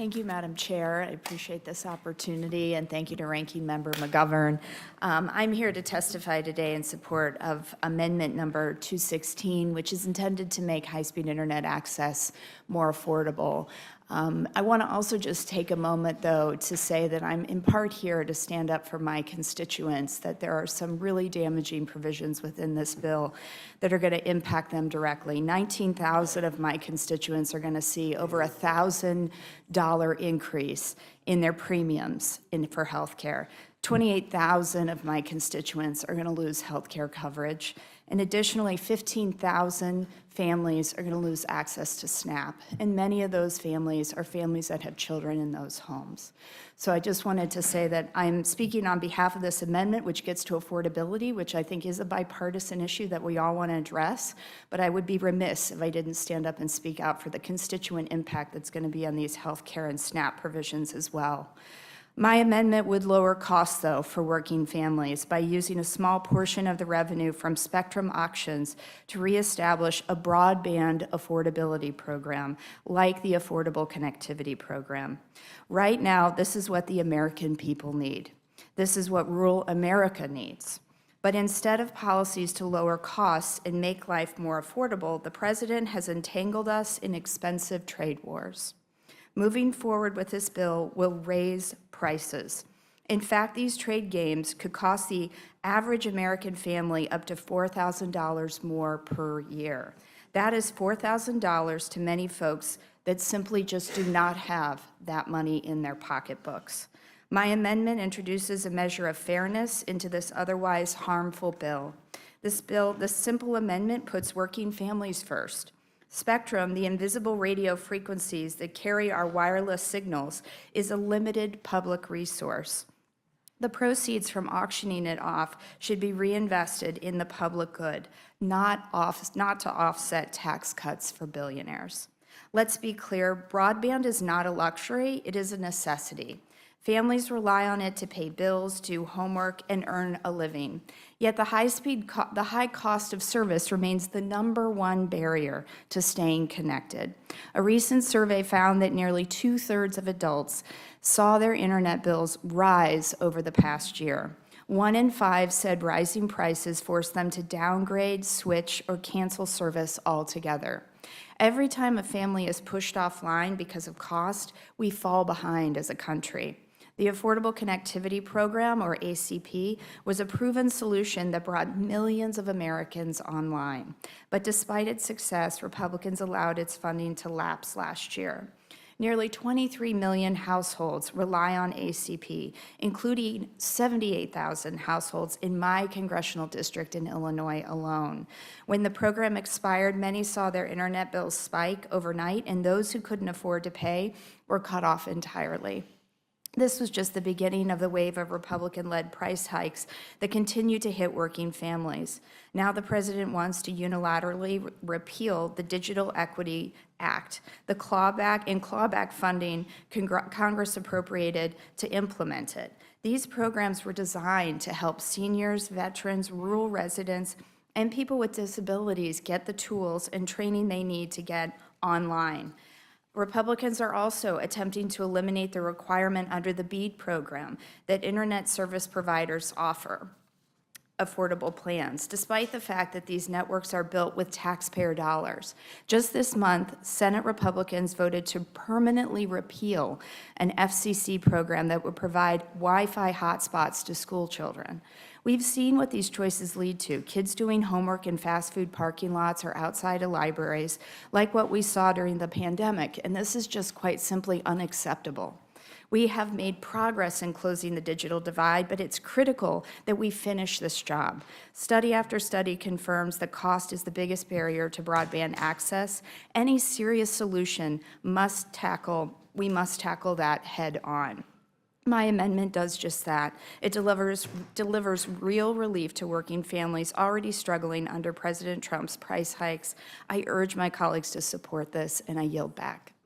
Thank you, Madam Chair. I appreciate this opportunity, and thank you to Ranking Member McGovern. I'm here to testify today in support of Amendment Number 216, which is intended to make high-speed internet access more affordable. I want to also just take a moment, though, to say that I'm in part here to stand up for my constituents, that there are some really damaging provisions within this bill that are going to impact them directly. 19,000 of my constituents are going to see over $1,000 increase in their premiums for health care. 28,000 of my constituents are going to lose health care coverage. And additionally, 15,000 families are going to lose access to SNAP. And many of those families are families that have children in those homes. So I just wanted to say that I'm speaking on behalf of this amendment, which gets to affordability, which I think is a bipartisan issue that we all want to address. But I would be remiss if I didn't stand up and speak out for the constituent impact that's going to be on these health care and SNAP provisions as well. My amendment would lower costs, though, for working families by using a small portion of the revenue from spectrum auctions to reestablish a broadband affordability program like the Affordable Connectivity Program. Right now, this is what the American people need. This is what rural America needs. But instead of policies to lower costs and make life more affordable, the President has entangled us in expensive trade wars. Moving forward with this bill will raise prices. In fact, these trade games could cost the average American family up to $4,000 more per year. That is $4,000 to many folks that simply just do not have that money in their pocketbooks. My amendment introduces a measure of fairness into this otherwise harmful bill. This simple amendment puts working families first. Spectrum, the invisible radio frequencies that carry our wireless signals, is a limited public resource. The proceeds from auctioning it off should be reinvested in the public good, not to offset tax cuts for billionaires. Let's be clear, broadband is not a luxury, it is a necessity. Families rely on it to pay bills, do homework, and earn a living. Yet the high cost of service remains the #1 barrier to staying connected. A recent survey found that nearly 2/3 of adults saw their internet bills rise over the past year. 1 in 5 said rising prices forced them to downgrade, switch, or cancel service altogether. Every time a family is pushed offline because of cost, we fall behind as a country. The Affordable Connectivity Program, or ACP, was a proven solution that brought millions of Americans online. But despite its success, Republicans allowed its funding to lapse last year. Nearly 23 million households rely on ACP, including 78,000 households in my congressional district in Illinois alone. When the program expired, many saw their internet bills spike overnight, and those who couldn't afford to pay were cut off entirely. This was just the beginning of the wave of Republican-led price hikes that continue to hit working families. Now the President wants to unilaterally repeal the Digital Equity Act, the clawback funding Congress appropriated to implement it. These programs were designed to help seniors, veterans, rural residents, and people with disabilities get the tools and training they need to get online. Republicans are also attempting to eliminate the requirement under the BEAD program that internet service providers offer affordable plans, despite the fact that these networks are built with taxpayer dollars. Just this month, Senate Republicans voted to permanently repeal an FCC program that would provide Wi-Fi hotspots to school children. We've seen what these choices lead to, kids doing homework in fast food parking lots or outside of libraries, like what we saw during the pandemic, and this is just quite simply unacceptable. We have made progress in closing the digital divide, but it's critical that we finish this job. Study after study confirms that cost is the biggest barrier to broadband access. Any serious solution we must tackle that head on. My amendment does just that. It delivers real relief to working families already struggling under President Trump's price hikes. I urge my colleagues to support this, and I yield back.